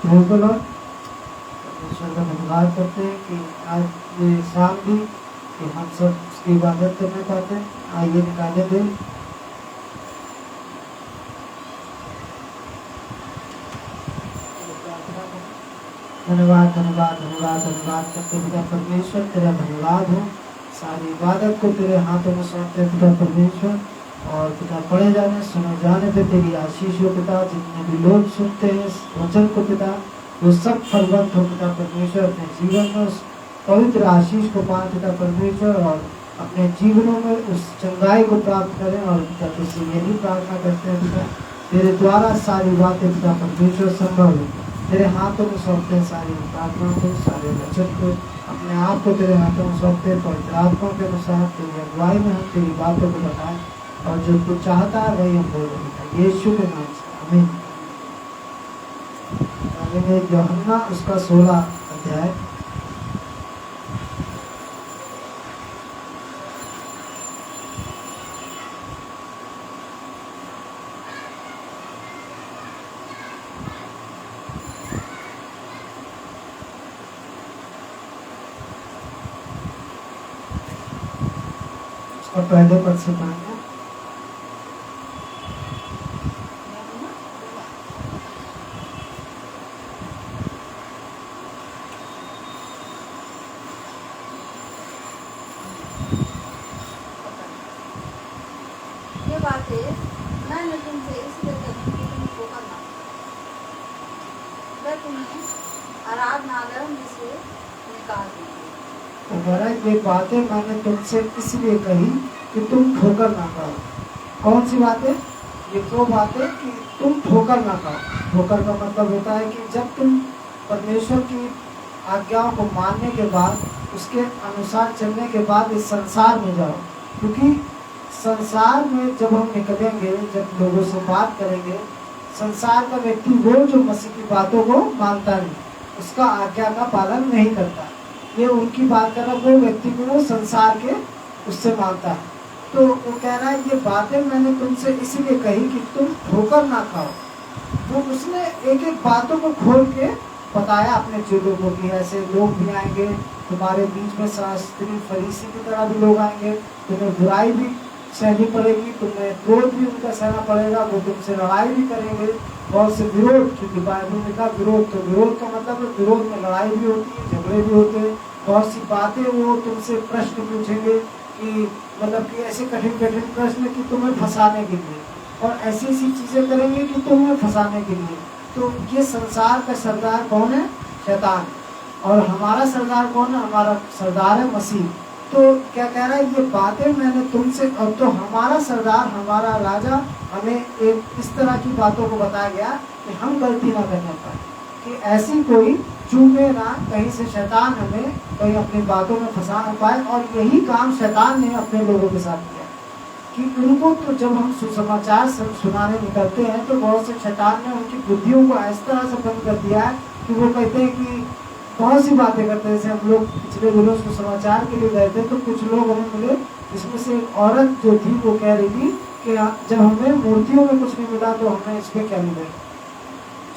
Praise the Lord. परमेश्वर का धन्यवाद करते हैं कि आज ये शाम भी कि हम सब उसकी इबादत करने पाते हैं। आइए निकाले दें। धन्यवाद धन्यवाद धन्यवाद धन्यवाद करते पिता परमेश्वर, तेरा धन्यवाद हो। सारी इबादत को तेरे हाथों में सौंपते हैं पिता परमेश्वर। और पिता पढ़े जाने सुने जाने पे तेरी आशीष हो पिता। जितने भी लोग सुनते हैं इस वचन को पिता, वो सब फलवंत हो पिता परमेश्वर। अपने जीवन में उस पवित्र आशीष को पाए पिता परमेश्वर, और अपने जीवनों में उस चंगाई को प्राप्त करें। और पिता तुझसे यही प्रार्थना करते हैं पिता, तेरे द्वारा सारी बातें पिता परमेश्वर संभव है। तेरे हाथों में सौंपते हैं सारी प्रार्थना को, सारे वचन को, अपने आप को तेरे हाथों में सौंपते हैं। पवित्र आत्मा के अनुसार तेरी अगुवाई में हम तेरी बातों को बताएं, और जो तू चाहता है वही हम बोल रहे हैं यीशु के नाम से, आमीन। यूहन्ना उसका 16 अध्याय। और पहले पद से पढ़ेंगे। ये बातें मैंने तुमसे इसलिए कही कि तुम धोखा ना खाओ। मैं तुम्हें आराधनालय में से निकाल दूंगी। तो मेरा ये बातें मैंने तुमसे इसलिए कही कि तुम ठोकर ना खाओ। कौन सी बातें? ये दो बातें कि तुम ठोकर ना खाओ। ठोकर का मतलब होता है कि जब तुम परमेश्वर की आज्ञाओं को मानने के बाद, उसके अनुसार चलने के बाद इस संसार में जाओ। क्योंकि संसार में जब हम निकलेंगे, जब लोगों से बात करेंगे, संसार का व्यक्ति वो जो मसीह की बातों को मानता नहीं, उसका आज्ञा का पालन नहीं करता। ये उनकी बात कर रहा, वो व्यक्ति को वो संसार के उससे मानता है। तो वो कह रहा है ये बातें मैंने तुमसे इसलिए कही कि तुम ठोकर ना खाओ। वो उसने एक एक बातों को खोल के बताया अपने चेलों को कि ऐसे लोग भी आएंगे तुम्हारे बीच में, शास्त्री फरीसी की तरह भी लोग आएंगे, तुम्हें बुराई भी सहनी पड़ेगी, तुम्हें क्रोध भी उनका सहना पड़ेगा, वो तुमसे लड़ाई भी करेंगे। बहुत से विरोध, क्योंकि बाइबल में कहा विरोध, तो विरोध का मतलब विरोध में लड़ाई भी होती है, झगड़े भी होते हैं। बहुत सी बातें वो तुमसे प्रश्न पूछेंगे कि मतलब कि ऐसे कठिन कठिन प्रश्न कि तुम्हें फंसाने के लिए, और ऐसी ऐसी चीजें करेंगे कि तुम्हें फंसाने के लिए। तो ये संसार का सरदार कौन है? शैतान। और हमारा सरदार कौन है? हमारा सरदार है मसीह। तो क्या कह रहा है, ये बातें मैंने तुमसे, और तो हमारा सरदार, हमारा राजा हमें एक इस तरह की बातों को बताया गया कि हम गलती ना करने पाए, कि ऐसी कोई चूके ना, कहीं से शैतान हमें कहीं अपनी बातों में फंसा न पाए। और यही काम शैतान ने अपने लोगों के साथ किया कि उनको, तो जब हम सुसमाचार सुनाने निकलते हैं तो बहुत से शैतान ने उनकी बुद्धियों को इस तरह से बंद कर दिया है कि वो कहते हैं कि बहुत सी बातें करते हैं। जैसे हम लोग पिछले दिनों सुसमाचार के लिए गए थे, तो कुछ लोग हमें मिले, जिसमें से एक औरत जो थी वो कह रही थी कि जब हमें मूर्तियों में कुछ नहीं मिला तो हमें इस पे क्या मिलेगा,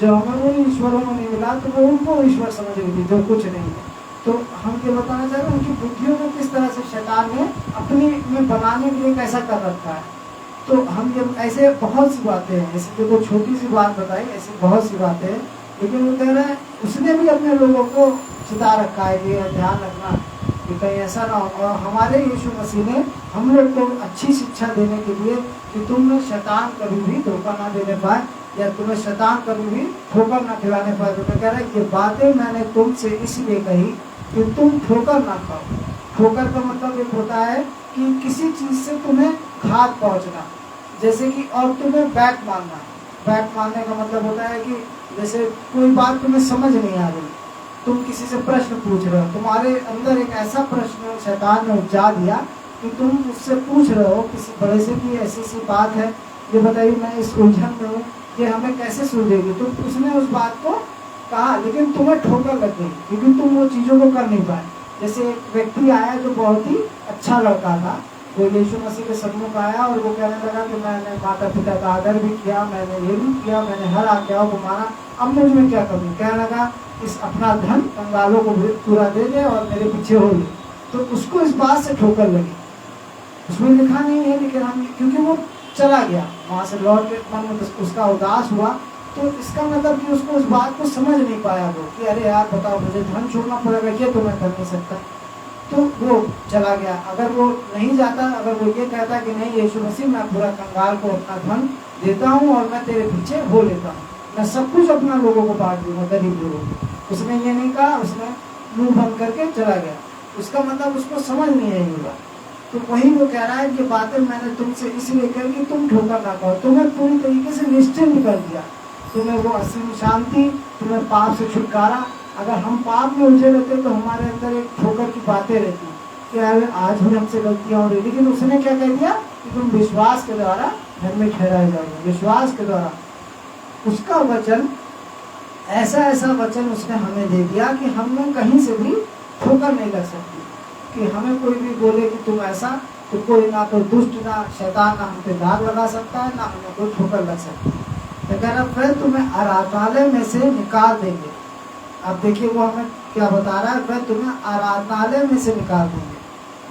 जो हमें उन ईश्वरों में नहीं मिला तो वो उनको ईश्वर समझ रही थी जो कुछ नहीं है। तो हम ये बताना चाह रहे हैं उनकी बुद्धियों में किस तरह से शैतान ने अपनी में बनाने के लिए कैसा कर रखा है। तो हम ये ऐसे बहुत सी बातें हैं, ऐसी देखो छोटी सी बात बताई, ऐसी बहुत सी बातें हैं, लेकिन वो कह रहे हैं उसने भी अपने लोगों को चिता रखा है कि ध्यान रखना कि कहीं ऐसा ना हो। और हमारे यीशु मसीह ने हम लोग को अच्छी शिक्षा देने के लिए कि तुम्हें शैतान कभी भी धोखा ना देने पाए, या तुम्हें शैतान कभी भी ठोकर ना खिलाने पाए। तो मैं कह रहा है ये बातें मैंने तुमसे इसलिए कही कि तुम ठोकर ना खाओ। ठोकर का मतलब एक होता है कि किसी चीज से तुम्हें घात पहुंचना, जैसे कि, और तुम्हें बैक मारना। बैक मारने का मतलब होता है कि जैसे कोई बात तुम्हें समझ नहीं आ रही, तुम किसी से प्रश्न पूछ रहे हो, तुम्हारे अंदर एक ऐसा प्रश्न शैतान ने उपजा दिया कि तुम उससे पूछ रहे हो किसी बड़े से कि ऐसी सी बात है, ये बताइए मैं इस उलझन में हूँ, ये हमें कैसे सुलझेगी। तो उसने उस बात को कहा, लेकिन तुम्हें ठोकर लग गई क्योंकि तुम वो चीज़ों को कर नहीं पाए। जैसे एक व्यक्ति आया जो बहुत ही अच्छा लड़का था, कोई यीशु मसीह के सम्मुख आया और वो कहने लगा कि मैंने माता पिता का आदर भी किया, मैंने ये भी किया, मैंने हर आज्ञाओं को माना, अब मुझ में क्या कमी। कहने लगा इस अपना धन कंगालों को पूरा दे दे और मेरे पीछे हो ले। तो उसको इस बात से ठोकर लगी। उसमें लिखा नहीं है, लेकिन हम क्योंकि वो चला गया वहां से लौट के, मन में उसका उदास हुआ, तो इसका मतलब कि उसको उस बात को समझ नहीं पाया वो कि अरे यार बताओ मुझे धन छोड़ना पड़ेगा, ये तो मैं कर नहीं सकता। तो वो चला गया। अगर वो नहीं जाता, अगर वो ये कहता कि नहीं यीशु मसीह मैं पूरा कंगाल को अपना धन देता हूँ और मैं तेरे पीछे हो लेता हूँ, मैं सब कुछ अपना लोगों को बांट दूंगा, गरीब लोगों को, उसने ये नहीं कहा, उसने मुंह बंद करके चला गया। उसका मतलब उसको समझ नहीं आई होगा। तो वही वो कह रहा है कि बातें मैंने तुमसे इसलिए कही कि तुम ठोकर ना खाओ। तुम्हें पूरी तरीके से निश्चिंत कर दिया, तुम्हें वो असीम शांति, तुम्हें पाप से छुटकारा। अगर हम पाप में उलझे रहते तो हमारे अंदर एक ठोकर की बातें रहती कि यार आज भी हमसे गलतियां हो रही, लेकिन उसने क्या कह दिया कि तुम विश्वास के द्वारा घर में ठहराए जाओगे, विश्वास के द्वारा। उसका वचन ऐसा ऐसा वचन उसने हमें दे दिया कि हमें कहीं से भी ठोकर नहीं लग सकती, कि हमें कोई भी बोले कि तुम ऐसा, तो कोई ना कोई दुष्ट ना शैतान ना हम पे दाग लगा सकता है, ना हमें कोई ठोकर लग सकती है। तो कह रहा फिर तुम्हें आराधनालय में से निकाल देंगे। अब देखिए वो हमें क्या बता रहा है, वह तुम्हें आराधनालय में से निकाल देंगे।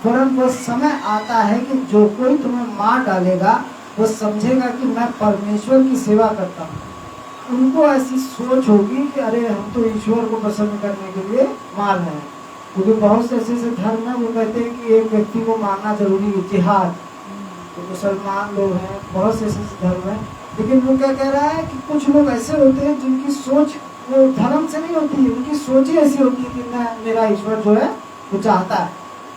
फौरन वो समय आता है कि जो कोई तुम्हें मार डालेगा वो समझेगा कि मैं परमेश्वर की सेवा करता हूँ। उनको ऐसी सोच होगी कि अरे हम तो ईश्वर को प्रसन्न करने के लिए मार रहे हैं, क्योंकि बहुत से ऐसे धर्म है वो कहते हैं कि एक व्यक्ति को मारना जरूरी है, जिहाद। तो मुसलमान लोग हैं, बहुत से ऐसे धर्म है, लेकिन वो क्या कह रहा है कि कुछ लोग ऐसे होते हैं जिनकी सोच वो धर्म से नहीं होती है, उनकी सोच ही ऐसी होती है कि मैं मेरा ईश्वर जो है वो चाहता है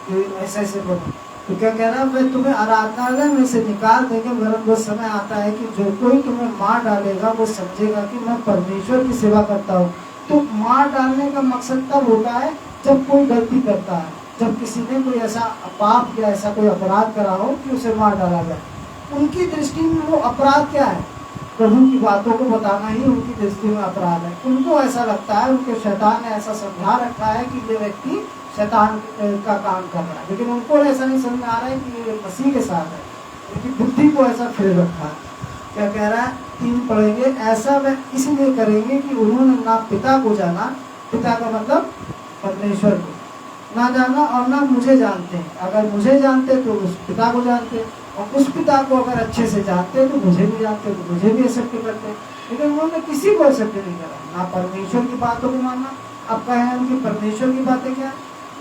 कि ऐसे ऐसे बनो। तो क्या कह रहा है, मैं तुम्हें आराधनालय में से निकाल देंगे, वरन वो समय आता है कि जो कोई तुम्हें मार डालेगा वो समझेगा कि मैं परमेश्वर की सेवा करता हूँ। तो मार डालने का मकसद तब होता है जब कोई गलती करता है, जब किसी ने कोई ऐसा पाप या ऐसा कोई अपराध करा हो कि उसे मार डाला जाए। उनकी दृष्टि में वो अपराध क्या है, प्रभु की बातों को बताना ही उनकी दृष्टि में अपराध है। उनको ऐसा लगता है, उनके शैतान ने ऐसा समझा रखा है कि ये व्यक्ति शैतान का काम कर रहा है, लेकिन उनको ऐसा नहीं समझ आ रहा है कि ये मसीह के साथ है। उनकी बुद्धि को ऐसा फिर रखा है। क्या कह रहा है, 3 पढ़ेंगे, ऐसा वह इसलिए करेंगे कि उन्होंने ना पिता को जाना, पिता का मतलब परमेश्वर को ना जाना, और ना मुझे जानते हैं। अगर मुझे जानते तो उस पिता को जानते, और उस पिता को अगर अच्छे से जानते तो मुझे भी जानते, तो मुझे भी एक्सेप्ट करते। लेकिन उन्होंने किसी को एक्सेप्ट नहीं करा, ना परमेश्वर की बातों को माना। अब कहें उनकी परमेश्वर की बातें क्या,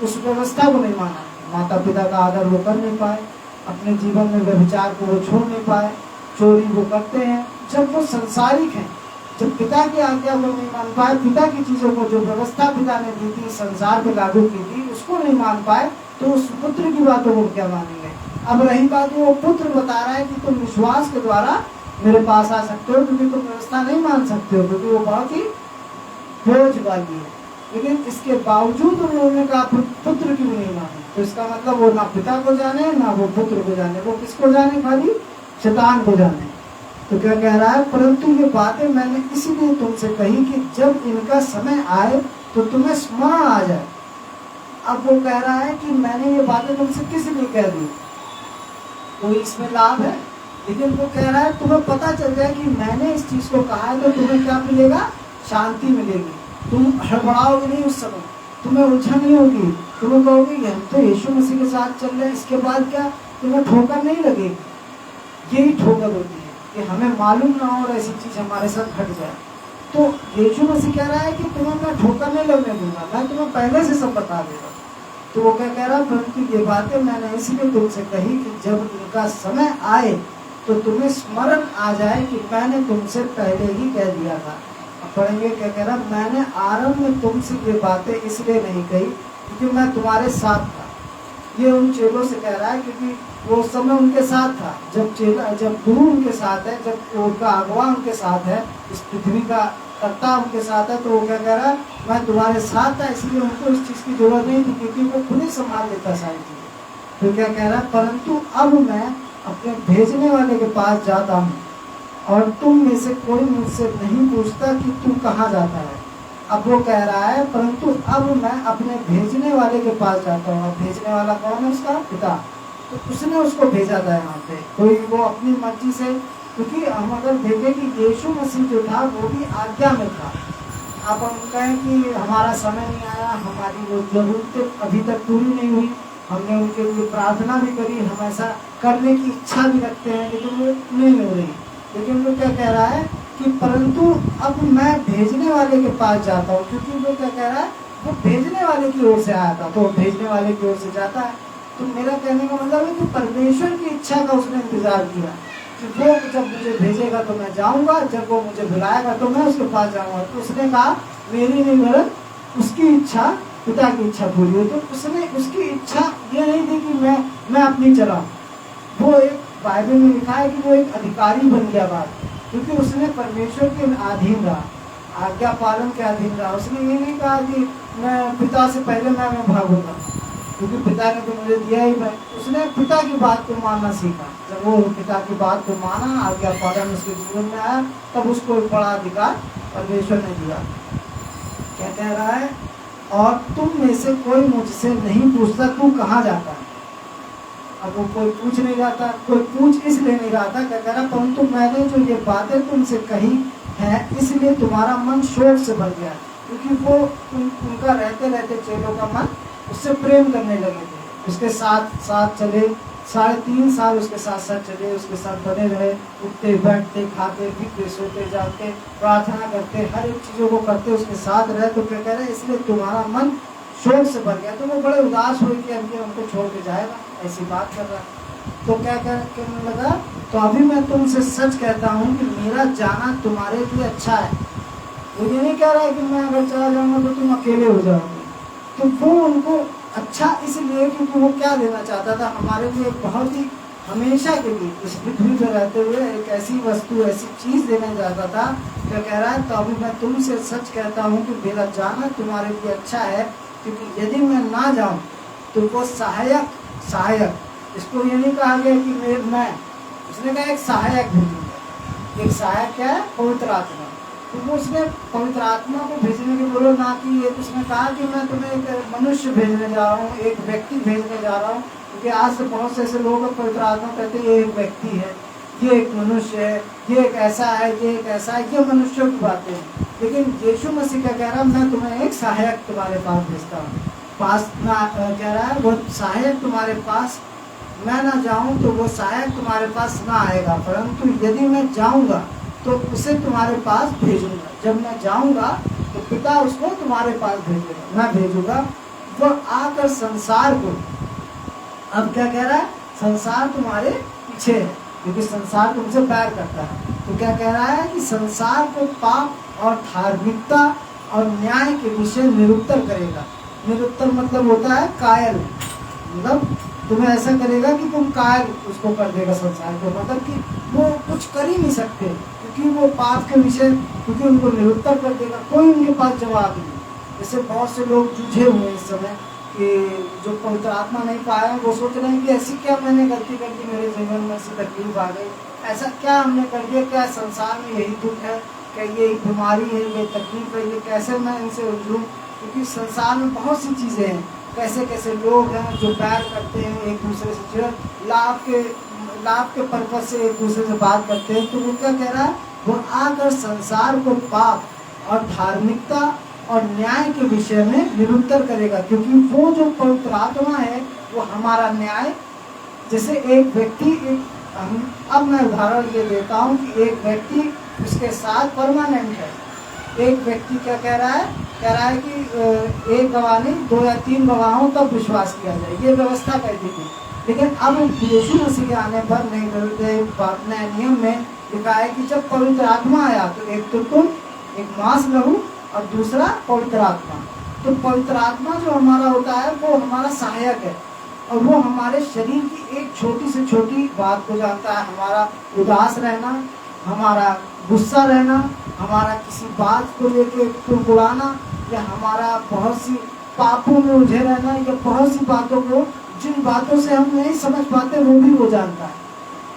उस व्यवस्था को नहीं माना। माता पिता का आदर वो कर नहीं पाए, अपने जीवन में व्यभिचार को वो छोड़ नहीं पाए, चोरी वो करते हैं। जब वो संसारिक हैं, जब पिता की आज्ञा वो नहीं मान पाए, पिता की चीजों को जो व्यवस्था पिता ने दी थी, संसार पे लागू की थी, उसको नहीं मान पाए, तो उस पुत्र की बातों को क्या मानेंगे। अब रही बात, वो पुत्र बता रहा है कि तुम विश्वास के द्वारा मेरे पास आ सकते हो, क्योंकि तुम व्यवस्था नहीं मान सकते हो, क्योंकि वो बहुत ही बोझ वाली है। लेकिन इसके बावजूद उन्होंने कहा पुत्र की भी नहीं मानी। तो इसका मतलब वो ना पिता को जाने, ना वो पुत्र को जाने, वो किसको जाने, खाली शैतान को जाने। तो क्या कह रहा है, परंतु ये बातें मैंने इसलिए तुमसे कही कि जब इनका समय आए तो तुम्हें स्मरण आ जाए। अब वो कह रहा है कि मैंने ये बातें तुमसे किस लिए कह दी, कोई इसमें लाभ है, लेकिन वो कह रहा है तुम्हें पता चल जाए कि मैंने इस चीज को कहा है, तो तुम्हें क्या मिलेगा, शांति मिलेगी। तुम हड़बड़ाओगे नहीं, उस समय तुम्हें उलझन नहीं होगी, तुम्हें कहोगे हम तो यीशु मसीह के साथ चल रहे हैं, इसके बाद क्या, तुम्हें ठोकर नहीं लगेगी। यही ठोकर होती है कि हमें मालूम ना हो और ऐसी चीज हमारे साथ घट जाए। तो यीशु मसीह कह रहा है कि तुम्हें मैं ठोकर नहीं लगने दूंगा, मैं तुम्हें पहले से सब बता देगा। तो वो क्या कह रहा, परंतु ये बातें मैंने इसलिए तुमसे कही कि जब इनका समय आए तो तुम्हें स्मरण आ जाए कि मैंने तुमसे पहले ही कह दिया था। अब पढ़ेंगे क्या कह रहा, मैंने आरंभ में तुमसे ये बातें इसलिए नहीं कही क्योंकि मैं तुम्हारे साथ था। ये उन चेलों से कह रहा है क्योंकि वो समय उनके साथ था। जब गुरु उनके साथ है, जब उनका अगवा उनके साथ है, इस पृथ्वी का कर्ता उनके साथ है, तो वो क्या कह रहा है, मैं तुम्हारे साथ था, इसलिए उनको इस चीज की जरूरत नहीं थी, क्योंकि वो खुद ही संभाल लेता सारी चीजें। तो क्या कह रहा है, परंतु अब मैं अपने भेजने वाले के पास जाता हूँ और तुम में से कोई मुझसे नहीं पूछता कि तू कहाँ जाता है। अब वो कह रहा है, परंतु अब मैं अपने भेजने वाले के पास जाता हूँ। अब भेजने वाला कौन है, उसका पिता। तो उसने उसको भेजा था यहाँ पे, कोई वो अपनी मर्जी से, क्योंकि हम अगर देखें कि यीशु मसीह जो था वो भी आज्ञा में था। अब हम कहें कि हमारा समय नहीं आया, हमारी वो जरूरतें अभी तक पूरी नहीं हुई, हमने उनके लिए प्रार्थना भी करी, हम ऐसा करने की इच्छा भी रखते हैं, लेकिन वो नहीं हो रही। लेकिन वो क्या कह रहा है कि परंतु अब मैं भेजने वाले के पास जाता हूँ, क्योंकि वो क्या कह रहा है, वो भेजने वाले की ओर से आया था, तो वो भेजने वाले की ओर से जाता है। तो मेरा कहने का मतलब है कि परमेश्वर की इच्छा का उसने इंतजार किया कि वो जब मुझे भेजेगा तो मैं जाऊंगा, जब वो मुझे बुलाएगा तो मैं उसके पास जाऊंगा। तो उसने कहा मेरी नहीं वरन उसकी इच्छा, पिता की इच्छा पूरी हो। तो उसने उसकी इच्छा ये नहीं थी कि मैं अपनी चलाऊं। वो एक बाइबल में लिखा है कि वो एक अधिकारी बन गया बाद, क्योंकि उसने परमेश्वर के अधीन रहा, आज्ञा पालन के अधीन रहा। उसने ये नहीं कहा कि मैं पिता से पहले मैं भागूंगा, क्योंकि पिता ने तो मुझे दिया ही। मैं उसने पिता की बात को मानना सीखा। जब वो पिता की बात को माना, आज्ञा पालन उसके जीवन में आया, तब उसको एक बड़ा अधिकार परमेश्वर ने दिया। क्या कह रहा है, और तुम में से कोई मुझसे नहीं पूछता तू कहाँ जाता है। अब वो कोई पूछ नहीं रहा था, कोई पूछ इसलिए नहीं रहा था, क्या कह रहा, परंतु मैंने जो ये बातें तुमसे कही है इसलिए तुम्हारा मन शोक से भर गया, क्योंकि वो उनका रहते रहते चेलों का मन उससे प्रेम करने लगे थे। उसके साथ साथ चले, 3.5 साल उसके साथ साथ चले, उसके साथ बने रहे, उठते बैठते खाते पीते सोते जाते प्रार्थना करते, हर एक चीज़ों को करते, उसके साथ रहे। तो क्या कह रहे, इसलिए तुम्हारा मन शोक से भर गया। तो वो बड़े उदास हुए कि अब ये हमको छोड़ के जाएगा, ऐसी बात कर रहा है। तो क्या कहने लगा, तो अभी मैं तुमसे सच कहता हूँ कि मेरा जाना तुम्हारे लिए अच्छा है। वो ये नहीं कह रहा है कि मैं अगर चला जाऊंगा तो तुम अकेले हो जाओगे। तो वो उनको अच्छा इसलिए क्योंकि वो क्या देना चाहता था, हमारे लिए बहुत ही हमेशा के लिए इस पृथ्वी पर रहते हुए एक ऐसी वस्तु, ऐसी चीज़ देना चाहता था। क्या कह रहा है, तो अभी मैं तुमसे सच कहता हूँ कि मेरा जाना तुम्हारे लिए अच्छा है, क्योंकि यदि मैं ना जाऊँ तो वो सहायक, इसको ये नहीं कहा गया कि मैं, उसने कहा एक सहायक भेजूंगा। एक सहायक क्या है, पवित्र आत्मा। तो वो उसने पवित्र आत्मा को भेजने के बोलो ना कि ये, उसने कहा कि मैं तुम्हें एक मनुष्य भेजने जा रहा हूँ, एक व्यक्ति भेजने जा रहा हूँ। क्योंकि आज से बहुत से ऐसे लोग पवित्र आत्मा कहते हैं ये एक व्यक्ति है, ये एक मनुष्य है, ये एक ऐसा है, ये एक ऐसा है, ये मनुष्यों की बातें हैं। लेकिन यीशु मसीह का कह रहा है मैं तुम्हें एक सहायक तुम्हारे पास भेजता हूँ। कह रहा है वो सहायक तुम्हारे पास, मैं ना जाऊं तो वो सहायक तुम्हारे पास ना आएगा, परंतु यदि मैं जाऊंगा तो उसे तुम्हारे पास भेजूंगा। जब मैं जाऊंगा तो पिता उसको तुम्हारे पास भेजेगा, मैं भेजूंगा। वो आकर संसार को, अब क्या कह रहा है, संसार तुम्हारे पीछे है क्योंकि संसार तुमसे प्यार करता है। तो क्या कह रहा है कि संसार को पाप और धार्मिकता और न्याय के विषय निरुत्तर करेगा। निरुत्तर मतलब होता है कायल, मतलब तुम्हें ऐसा करेगा कि तुम कायल उसको कर देगा संसार को, मतलब कि वो कुछ कर ही नहीं सकते क्योंकि वो पाप के विषय, क्योंकि उनको निरुत्तर कर देगा, कोई उनके पास जवाब नहीं। जैसे बहुत से लोग जूझे हुए इस समय कि जो पवित्र आत्मा नहीं पाया, वो सोच रहे हैं कि ऐसी क्या मैंने गलती कर दी, मेरे जीवन में ऐसी तकलीफ आ गई, ऐसा क्या हमने कर दिया, क्या संसार में यही दुख है, क्या ये बीमारी है, ये तकलीफ है, ये कैसे मैं इनसे उलझूँ। क्योंकि संसार में बहुत सी चीज़ें हैं, कैसे कैसे लोग हैं जो प्यार करते हैं एक दूसरे से, जो लाभ के पर्पज से एक दूसरे से बात करते हैं। तो वो क्या कह रहा है, वो आकर संसार को पाप और धार्मिकता और न्याय के विषय में निरुत्तर करेगा, क्योंकि वो जो पवित्र आत्मा है वो हमारा न्याय, जैसे एक व्यक्ति, अब मैं उदाहरण ये देता हूँ कि एक व्यक्ति उसके साथ परमानेंट है, एक व्यक्ति क्या कह रहा है कि एक गवाह नहीं 2 या 3 गवाह हों तब विश्वास किया जाए, ये व्यवस्था कहती थी। लेकिन अब यीशु मसीह के आने पर नए नियम में लिखा है कि जब पवित्र आत्मा आया तो एक तो तुम, एक मांस लहू और दूसरा पवित्र आत्मा। तो पवित्र आत्मा जो हमारा होता है वो हमारा सहायक है और वो हमारे शरीर की एक छोटी से छोटी बात को जानता है, हमारा उदास रहना, हमारा गुस्सा रहना, हमारा किसी बात को लेके कुड़कुड़ाना, या हमारा बहुत सी पापों में उलझे रहना, या बहुत सी बातों को, जिन बातों से हम नहीं समझ पाते वो भी वो जानता है।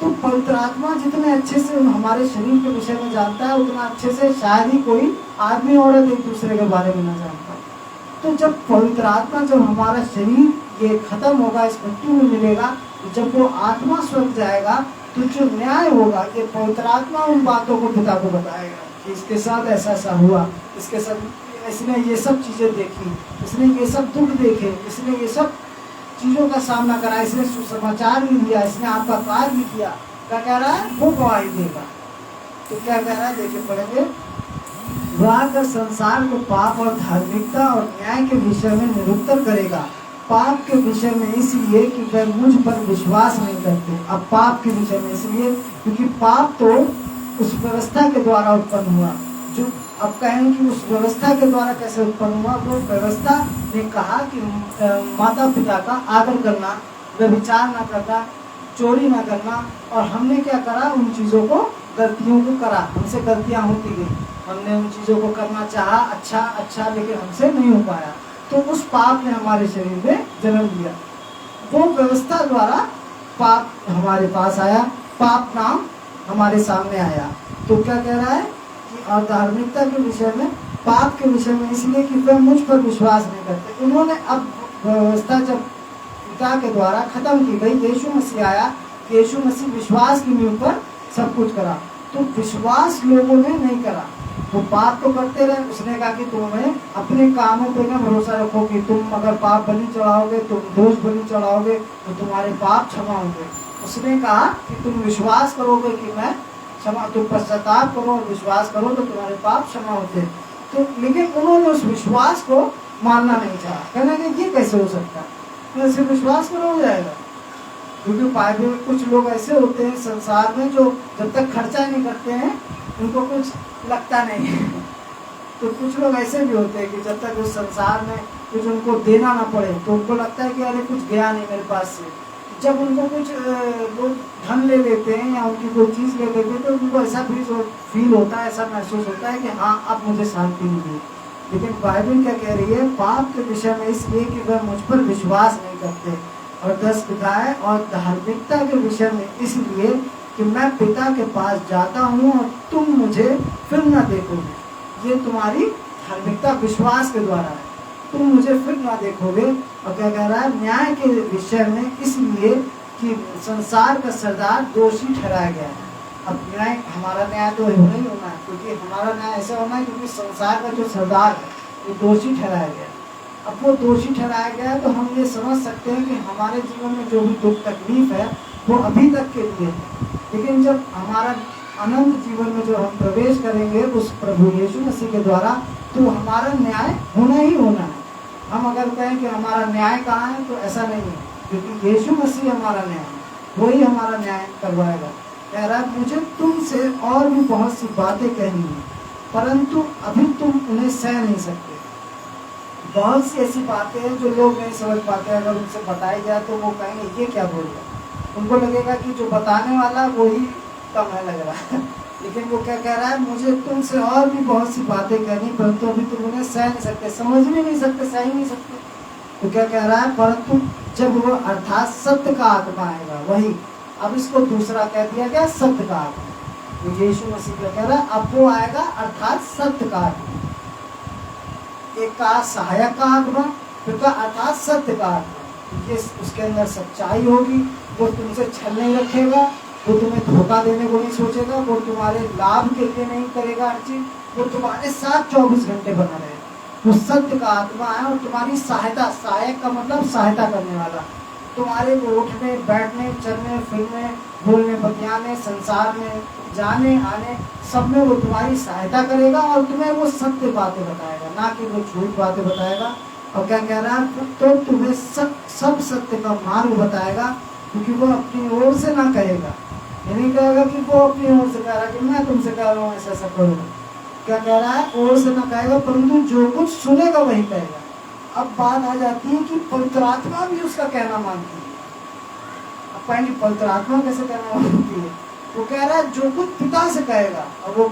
तो पवित्र आत्मा जितने अच्छे से हमारे शरीर के विषय में जानता है उतना अच्छे से शायद ही कोई आदमी औरत एक दूसरे के बारे में न जानता। तो जब पवित्र आत्मा, जब हमारा शरीर ये खत्म होगा, इस मृत्यु में मिलेगा, जब वो आत्मा स्वर्ग जाएगा तो जो न्याय होगा, ये पवित्र आत्मा उन बातों को पिता को बताएगा कि इसके साथ ऐसा ऐसा हुआ, इसके साथ इसने ये सब चीजें देखी, इसने ये सब दुख देखे, इसने ये सब चीजों का सामना करा, इसने सुसमाचार भी दिया, इसने आपका कार्य भी किया। क्या कह रहा है? वो गवाही देगा। तो क्या कह रहा है, देखिए पढ़ेंगे। वह आकर संसार को पाप और धार्मिकता और न्याय के विषय में निरुत्तर करेगा। पाप के विषय में इसलिए कि वह मुझ पर विश्वास नहीं करते। अब पाप के विषय में इसलिए क्योंकि पाप तो उस व्यवस्था के द्वारा उत्पन्न हुआ। जो अब कहें कि उस व्यवस्था के द्वारा कैसे उत्पन्न हुआ, वो व्यवस्था ने कहा कि माता पिता का आदर करना, व्यभिचार न करना, चोरी न करना, और हमने क्या करा, उन चीज़ों को, गलतियों को करा, हमसे गलतियां होती गई, हमने उन चीज़ों को करना चाहा अच्छा, लेकिन हमसे नहीं हो पाया, तो उस पाप ने हमारे शरीर में जन्म लिया। वो व्यवस्था द्वारा पाप हमारे पास आया, पाप नाम हमारे सामने आया। तो क्या कह रहा है कि और धार्मिकता के विषय में, पाप के विषय में इसलिए कि वह मुझ पर विश्वास नहीं करते। उन्होंने अब व्यवस्था जब पिता के द्वारा खत्म की गई, यीशु मसीह आया, यीशु मसीह विश्वास की नींव पर सब कुछ करा, तो विश्वास लोगों ने नहीं करा, वो पाप तो करते रहे। उसने कहा कि तुम्हें अपने कामों पे ना भरोसा रखो कि तुम अगर पाप बलि चढ़ाओगे, तुम दोष बलि चढ़ाओगे तो तुम्हारे पाप क्षमा होंगे। उसने कहा कि तुम विश्वास करोगे कि मैं क्षमा, तुम पश्चाताप करो और विश्वास करो तो तुम्हारे पाप क्षमा होते। तो लेकिन उन्होंने उस विश्वास को मानना नहीं चाहा, कहना कि ये कैसे हो सकता है, ऐसे विश्वास करो हो जाएगा। क्योंकि बाइबल में कुछ लोग ऐसे होते हैं संसार में जो जब तक खर्चा नहीं करते हैं उनको कुछ लगता नहीं है। तो कुछ लोग ऐसे भी होते हैं कि जब तक उस संसार में कुछ उनको देना ना पड़े तो उनको लगता है कि अरे कुछ गया नहीं मेरे पास से। जब उनको कुछ लोग धन ले लेते हैं या उनकी कोई चीज़ ले लेते हैं तो उनको ऐसा फील होता है, ऐसा महसूस होता है कि हाँ अब मुझे शांति मिली। लेकिन बाइबल क्या कह रही है, पाप के विषय में इसलिए कि वह मुझ पर विश्वास नहीं करते। और 10 लिखा है, और धार्मिकता के विषय में इसलिए कि मैं पिता के पास जाता हूँ और तुम मुझे फिर न देखोगे। ये तुम्हारी धार्मिकता विश्वास के द्वारा है, तुम मुझे फिर न देखोगे। और क्या कह रहा है, न्याय के विषय में इसलिए कि संसार का सरदार दोषी ठहराया गया है। अब न्याय, हमारा न्याय तो होना ही होना है, क्योंकि हमारा न्याय ऐसा होना है क्योंकि संसार का जो सरदार है वो दोषी ठहराया गया है। अब वो दोषी ठहराया गया है तो हम ये समझ सकते हैं कि हमारे जीवन में जो भी दुख तकलीफ है वो अभी तक के लिए है, लेकिन जब हमारा अनंत जीवन में जो हम प्रवेश करेंगे उस प्रभु यीशु मसीह के द्वारा, तो हमारा न्याय होना ही होना है। हम अगर कहें कि हमारा न्याय कहाँ है तो ऐसा नहीं है, क्योंकि यीशु मसीह हमारा न्याय है, वही हमारा न्याय करवाएगा। कह रहा है, मुझे तुमसे और भी बहुत सी बातें कहनी है, परंतु अभी तुम उन्हें सह नहीं सकते। बहुत सी ऐसी बातें हैं जो लोग नहीं समझ पाते, अगर उनसे बताई जाए तो वो कहेंगे ये क्या बोल रहा है, उनको लगेगा कि जो बताने वाला वो ही कम है लग रहा है। लेकिन वो क्या कह रहा है, मुझे तुमसे और भी बहुत सी बातें कहनी, परंतु अभी तुम उन्हें सह नहीं सकते, समझ भी नहीं सकते, सह ही नहीं सकते। तो क्या कह रहा है, परंतु जब वो अर्थात सत्य का आत्मा आएगा, वही अब इसको दूसरा कह दिया गया सत्य का आत्मा। तो यीशु मसीह क्या कह रहा है, अब वो आएगा अर्थात सत्य का आत्मा। एक का सहायक का आत्मा, फिर का अर्थात सत्य का आत्मा। ये उसके अंदर सच्चाई होगी, वो तुमसे छल नहीं रखेगा, वो तुम्हें धोखा देने को नहीं सोचेगा, वो तुम्हारे लाभ के लिए नहीं करेगा हर चीज, वो तुम्हारे साथ 24 घंटे बना रहेगा। वो सत्य का आत्मा है और तुम्हारी सहायता, सहायक का मतलब सहायता करने वाला, तुम्हारे उठने बैठने चलने फिरने बोलने बतियाने संसार में जाने आने सब में वो तुम्हारी सहायता करेगा और तुम्हें वो सत्य बातें बताएगा, ना कि वो झूठ बातें बताएगा। और क्या कह रहा है, तो तुम्हें सब सत्य का मार्ग बताएगा, क्योंकि वो अपनी ओर से ना कहेगा, ये नहीं कहेगा कि वो अपनी ओर से कह रहा है कि मैं तुमसे कह रहा हूँ ऐसा करो। क्या कह रहा है, ओर से ना कहेगा, परंतु जो कुछ सुनेगा वही कहेगा। अब बात आ जाती है कि पवित्र आत्मा भी उसका कहना मानती है। अब पाएंगे पवित्र आत्मा कैसे कहना मानती है, वो कह रहा है जो कुछ पिता से कहेगा। और वो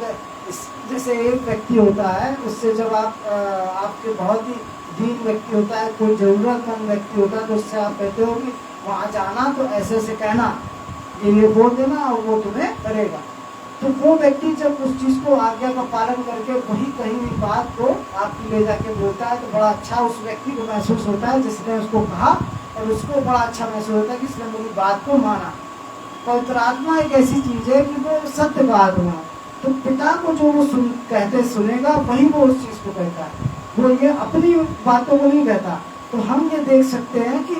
जैसे एक व्यक्ति होता है, उससे जब आपके बहुत ही दीन व्यक्ति होता है, कोई जरूरतमंद व्यक्ति होता है, तो उससे आप कहते हो कि वहाँ जाना तो ऐसे ऐसे कहना, ये बोल देना और वो तुम्हें करेगा। तो वो व्यक्ति जब उस चीज़ को आज्ञा का पालन करके वही कहीं भी बात को आपकी ले जाके बोलता है तो बड़ा अच्छा उस व्यक्ति को महसूस होता है जिसने उसको कहा और उसको बड़ा अच्छा महसूस होता है कि इसने मेरी बात को माना। पवित्र आत्मा एक ऐसी चीज है कि वो सत्य का आत्मा है। तो पिता को जो वो कहते सुनेगा वही वो उस चीज को कहता है, वो ये अपनी बातों को नहीं कहता। तो हम ये देख सकते हैं कि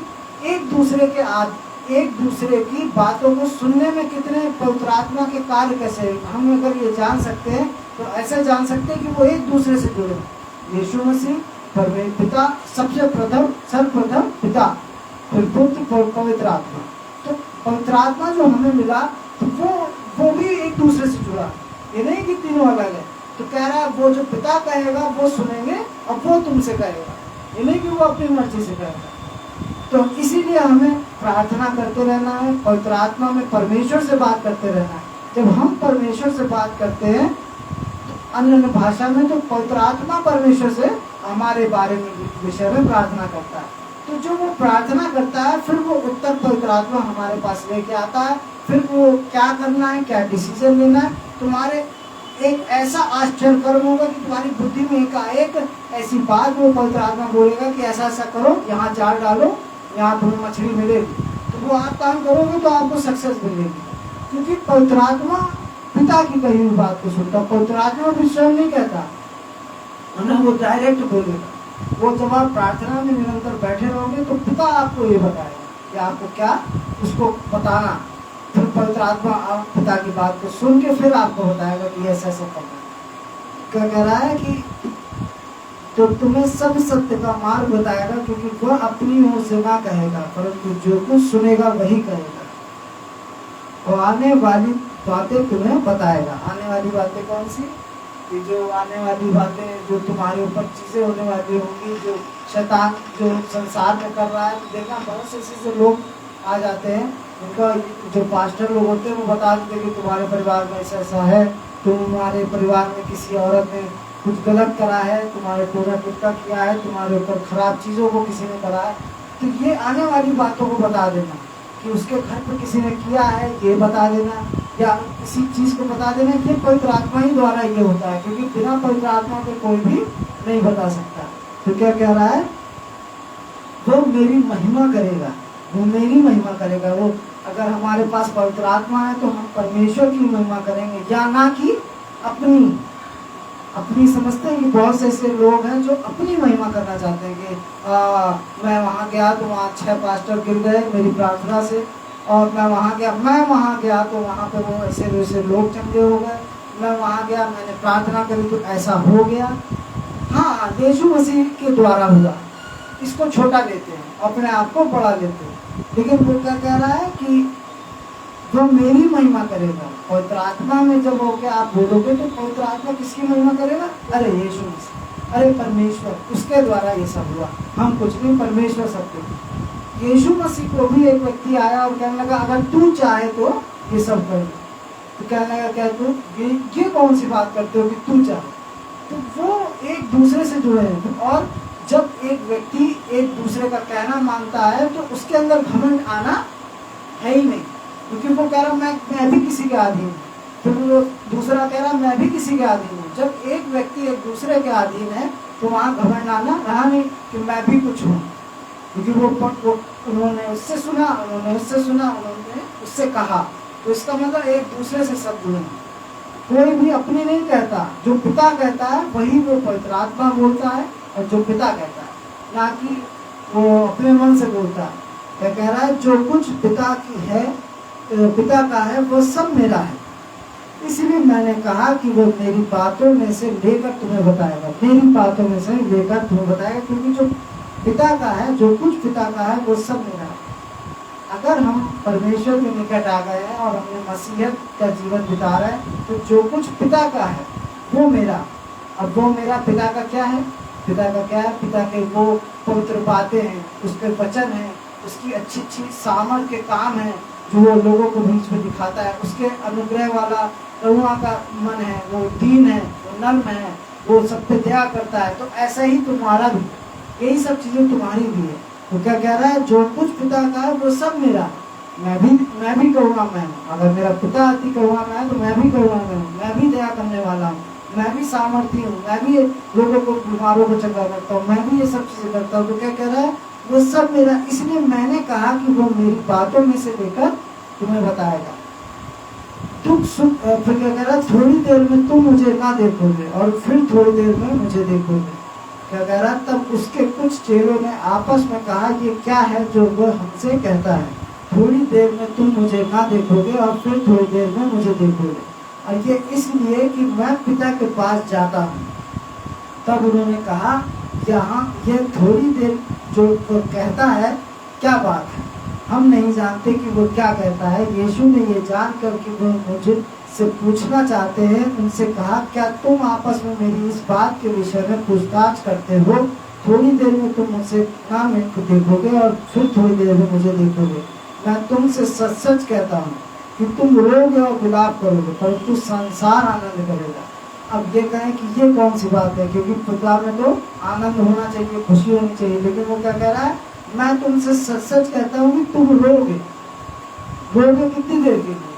एक दूसरे की बातों को सुनने में कितने पवित्र आत्मा के कार्य कैसे हैं। हम अगर ये जान सकते हैं तो ऐसे जान सकते हैं कि वो एक दूसरे से जुड़े। यीशु मसीह पिता, सबसे सर्वप्रथम पिता, फिर पुत्र, पवित्र आत्मा। तो पवित्र आत्मा जो हमें मिला तो वो भी एक दूसरे से जुड़ा। ये नहीं कि तीनों अलग है। तो कह रहा है वो जो पिता कहेगा वो सुनेंगे और वो तुमसे कहेगा, ये नहीं कि वो अपनी मर्जी से कहेगा। तो इसीलिए हमें प्रार्थना करते रहना है, पवित्र आत्मा में परमेश्वर से बात करते रहना है। जब हम परमेश्वर से बात करते हैं तो अन्य भाषा में, तो पवित्र आत्मा परमेश्वर से हमारे बारे में विषय में प्रार्थना करता है। तो जो वो प्रार्थना करता है फिर वो उत्तर पवित्र आत्मा हमारे पास लेके आता है। फिर वो क्या करना है, क्या डिसीजन लेना है। तुम्हारे एक ऐसा आश्चर्य कर्म होगा कि तुम्हारी बुद्धि में एक ऐसी बात वो पवित्र आत्मा बोलेगा कि ऐसा ऐसा करो, यहाँ जाल डालो, यहाँ तुम्हें मछली मिलेगी। तो वो आप काम करोगे तो आपको सक्सेस मिलेगी, क्योंकि पवित्र आत्मा पिता की कही हुई बात को सुनता। पवित्र आत्मा भी स्वयं नहीं कहता, वो डायरेक्ट बोलेगा। वो जब आप प्रार्थना में निरंतर बैठे रहोगे तो पिता आपको ये बताएगा कि आपको क्या उसको बताना। फिर पवित्र आत्मा आप पिता की बात को सुन के फिर आपको बताएगा कि ऐसा ऐसा करना। क्या कह रहा है कि तो तुम्हें सब सत्य का मार्ग बताएगा, क्योंकि वह अपनी ओर से ना कहेगा परंतु जो कुछ सुनेगा वही कहेगा, और आने वाली बातें तुम्हें बताएगा। आने वाली बातें कौन सी? कि जो आने वाली बातें, जो तुम्हारे ऊपर चीजें होने वाली होंगी, जो शैतान जो संसार में कर रहा है। देखना बहुत से ऐसे लोग आ जाते हैं, उनका जो पास्टर लोग होते हैं वो बता देते हैं कि तुम्हारे परिवार में ऐसा ऐसा है, तुम्हारे परिवार में किसी औरत ने कुछ गलत करा है, तुम्हारे टोना टुटका किया है, तुम्हारे ऊपर खराब चीज़ों को किसी ने करा है। तो ये आने वाली बातों को बता देना कि उसके घर पर किसी ने किया है, ये बता देना, या किसी चीज़ को बता देना। ये पवित्र आत्मा ही द्वारा ये होता है, क्योंकि बिना पवित्र आत्मा के कोई भी नहीं बता सकता। तो क्या कह रहा है? वो मेरी महिमा करेगा, वो मेरी महिमा करेगा। वो अगर हमारे पास पवित्र आत्मा है तो हम परमेश्वर की महिमा करेंगे, या ना कि अपनी समझते हैं कि बहुत से ऐसे लोग हैं जो अपनी महिमा करना चाहते हैं कि मैं वहाँ गया तो वहाँ 6 पास्टर गिर गए मेरी प्रार्थना से, और मैं वहाँ गया तो वहाँ पे वो ऐसे वैसे लोग चंगे हो गए, मैं वहाँ गया मैंने प्रार्थना करी तो ऐसा हो गया। हाँ, यीशु मसीह के द्वारा हुआ, इसको छोटा लेते हैं, अपने आप को बड़ा लेते हैं। लेकिन वो क्या कह रहा है कि वो मेरी महिमा करेगा। पवित्र आत्मा में जब होके आप बोलोगे तो पवित्र आत्मा किसकी महिमा करेगा? अरे यीशु मसीह, अरे परमेश्वर, उसके द्वारा ये सब हुआ। हम कुछ नहीं, परमेश्वर सब कुछ। यीशु मसीह को भी एक व्यक्ति आया और कहने लगा अगर तू चाहे तो ये सब कर। तो कहने लगा क्या तू ये कौन सी बात करते हो कि तू चाहे? तो वो एक दूसरे से जुड़े हैं। और जब एक व्यक्ति एक दूसरे का कहना मानता है तो उसके अंदर घमंड आना है ही नहीं, क्योंकि वो कह रहा मैं भी किसी के अधीन हूँ, फिर वो दूसरा कह रहा मैं भी किसी के अधीन हूँ। जब एक व्यक्ति एक दूसरे के अधीन है तो वहाँ घमंड आना रहा नहीं कि मैं भी कुछ हूँ, क्योंकि वो उन्होंने उससे सुना, उन्होंने उससे सुना, उन्होंने उससे कहा। तो इसका मतलब एक दूसरे से सब जुड़े। कोई भी अपनी नहीं कहता, जो पिता कहता है वही वो पवित्र आत्मा बोलता है, और जो पिता कहता है, ना कि वो अपने मन से बोलता है। क्या कह रहा है? जो कुछ पिता की है, पिता का है, वो सब मेरा है। इसलिए मैंने कहा कि वो मेरी बातों में से लेकर तुम्हें बताएगा, मेरी बातों में से लेकर तुम्हें बताएगा, क्योंकि जो पिता का है, जो कुछ पिता का है, वो सब मेरा है। अगर हम परमेश्वर के निकट आ गए हैं और हमने मसीहत का जीवन बिता रहे हैं तो जो कुछ पिता का है वो मेरा। अब वो मेरा पिता का क्या है? पिता का क्या है? पिता के वो पवित्र बातें हैं, उसके वचन हैं, उसकी अच्छी अच्छी सामर्थ के काम हैं जो वो लोगों को बीच में दिखाता है। उसके अनुग्रह वाला करुणा का मन है, वो दीन है, वो नर्म है, वो सब पे दया करता है। तो ऐसा ही तुम्हारा भी, यही सब चीजें तुम्हारी भी है। तो क्या कह रहा है? जो कुछ पिता का है वो सब मेरा है। मैं भी करुणामय हूँ। अगर मेरा पिता अति करुणामय है तो मैं भी करुणामय हूँ, मैं भी दया करने वाला हूँ, मैं भी सामर्थ्य हूँ, मैं भी लोगों को, बीमारों को चंगा करता हूँ, मैं भी ये सब चीजें करता हूँ। तो क्या कह रहा है? वो सब मेरा, इसलिए मैंने कहा कि वो मेरी बातों में से लेकर तुम्हें बताएगा। दुख सुख, फिर क्या कह रहा, थोड़ी देर में तुम मुझे ना देखोगे और फिर थोड़ी देर में मुझे देखोगे। क्या कह रहा, तब उसके कुछ चेलों ने आपस में कहा, ये क्या है जो वो हमसे कहता है, थोड़ी देर में तुम मुझे ना देखोगे और फिर थोड़ी देर में मुझे देखोगे, और ये इसलिए कि मैं पिता के पास जाता हूँ। तब उन्होंने कहा, यहाँ ये थोड़ी देर जो वो कहता है क्या बात है, हम नहीं जानते कि वो क्या कहता है। यीशु ने ये जानकर कि वो मुझे से पूछना चाहते हैं, उनसे कहा, क्या तुम आपस में मेरी इस बात के विषय में पूछताछ करते हो? थोड़ी देर में तुम मुझसे ना मेरे देखोगे और फिर थोड़ी देर में मुझे देखोगे। मैं तुमसे सच सच कहता हूँ कि तुम रोगे और विलाप करोगे, परंतु संसार आनंद करेगा। अब ये कहें कि ये कौन सी बात है, क्योंकि पिता में तो आनंद होना चाहिए, खुशी होनी चाहिए, लेकिन वो क्या कह रहा है, मैं तुमसे सच सच कहता हूँ कि तुम रोगे। रोगे कितनी देर के लिए?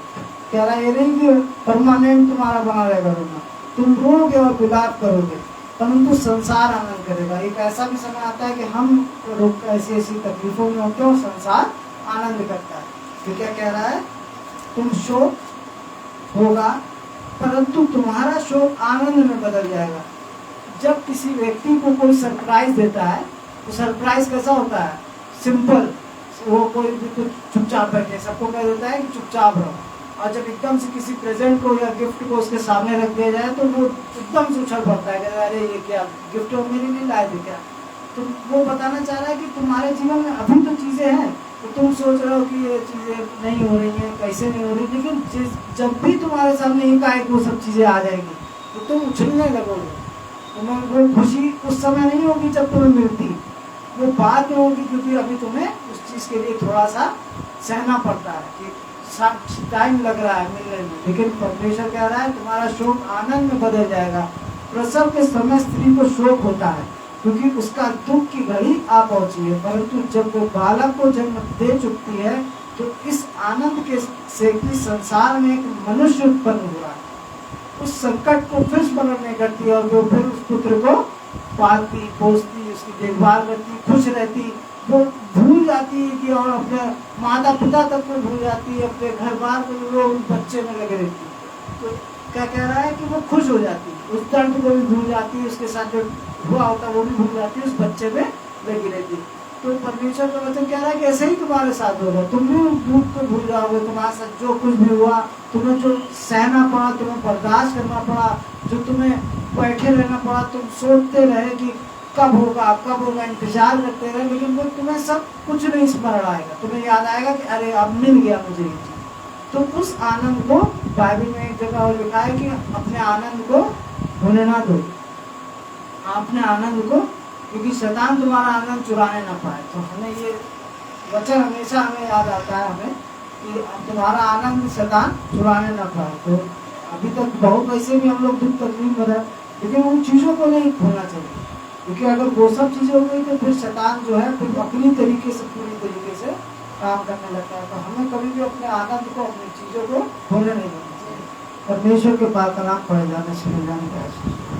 कह रहा है ये नहीं कि परमानेंट तुम्हारा बना रहेगा रोना, तुम रोगे और विलाप करोगे, परंतु संसार आनंद करेगा। एक ऐसा भी समय आता है कि हम ऐसी ऐसी तकलीफों में होते हैं और संसार आनंद करता है। तो क्या कह रहा है, तुम शोक होगा परंतु तुम्हारा शोक आनंद में बदल जाएगा। जब किसी व्यक्ति को कोई सरप्राइज देता है तो सरप्राइज कैसा होता है, सिंपल, वो कोई भी कुछ चुपचाप बैठे, सबको कह देता है कि चुपचाप रहो, और जब एकदम से किसी प्रेजेंट को या गिफ्ट को उसके सामने रख दिया जाए तो वो एकदम से उछल पड़ता है, अरे ये क्या गिफ्ट मेरे लिए लाए थे क्या। तो वो बताना चाह रहा है कि तुम्हारे जीवन में अभी तो चीजें हैं, तो तुम सोच रहे हो कि ये चीजें नहीं हो रही हैं, कैसे नहीं हो रही, लेकिन जब भी तुम्हारे सामने एकाएक वो सब चीजें आ जाएंगी तो तुम उछलने लगोगे। तुम्हें वो खुशी उस समय नहीं होगी जब तुम्हें मिलती, वो बाद में होगी, क्योंकि अभी तुम्हें उस चीज के लिए थोड़ा सा सहना पड़ता है कि टाइम लग रहा है मिलने में। लेकिन परमेश्वर कह रहा है तुम्हारा शोक आनंद में बदल जाएगा। प्रसव के समय स्त्री को शोक होता है क्योंकि उसका दुख की घड़ी आ पहुंची है, परंतु जब वो बालक को जन्म दे चुकती है तो इस आनंद के से कि संसार में एक मनुष्य उत्पन्न हुआ है, उस संकट को फिर स्मरण नहीं करती और वो फिर उस पुत्र को पालती पोसती, उसकी देखभाल करती, खुश रहती, वो भूल जाती है कि और अपने माता पिता तक को भूल जाती है, अपने घर बार को वो बच्चे में लगे रहती है। तो क्या कह रहा है कि वो खुश हो जाती है, उस दर्द को भी भूल जाती है, उसके साथ जो हुआ होता है वो भी भूल जाती है, उस बच्चे में लगी रहती है। तो परमेश्वर का वचन कह रहा है कि ऐसे ही तुम्हारे साथ होगा, तुम भी उस दुख को भूल जाओगे, तुम्हारे साथ जो कुछ भी हुआ, तुम्हें जो सहना पड़ा, तुम्हें बर्दाश्त करना पड़ा, जो तुम्हें बैठे रहना पड़ा, तुम सोचते रहे कि कब होगा, इंतजार करते रहे, लेकिन वो तुम्हें सब कुछ नहीं स्मरण आएगा। तुम्हें याद आएगा कि अरे अब मिल गया मुझे ये चीज। तो उस आनंद को बाइबल में एक जगह और लिखा है कि अपने आनंद को होने ना दो, अपने आनंद को, क्योंकि शैतान तुम्हारा आनंद चुराने ना पाए। तो हमें ये वचन हमेशा हमें याद आता है हमें कि तुम्हारा आनंद शैतान चुराने ना पाए। तो अभी तक बहुत वैसे भी हम लोग दुख तकलीफ में रहे, लेकिन उन चीज़ों को नहीं खोना चाहिए, क्योंकि अगर वो सब चीज़ें हो गई तो फिर शैतान जो है फिर अपनी तरीके से पूरी तरीके से काम करने लगता है। तो हमें कभी भी अपने आनंद को, अपनी चीज़ों को खोने नहीं देना चाहिए। परमेश्वर के पास कलाम पढ़े जाने से मिल जाने का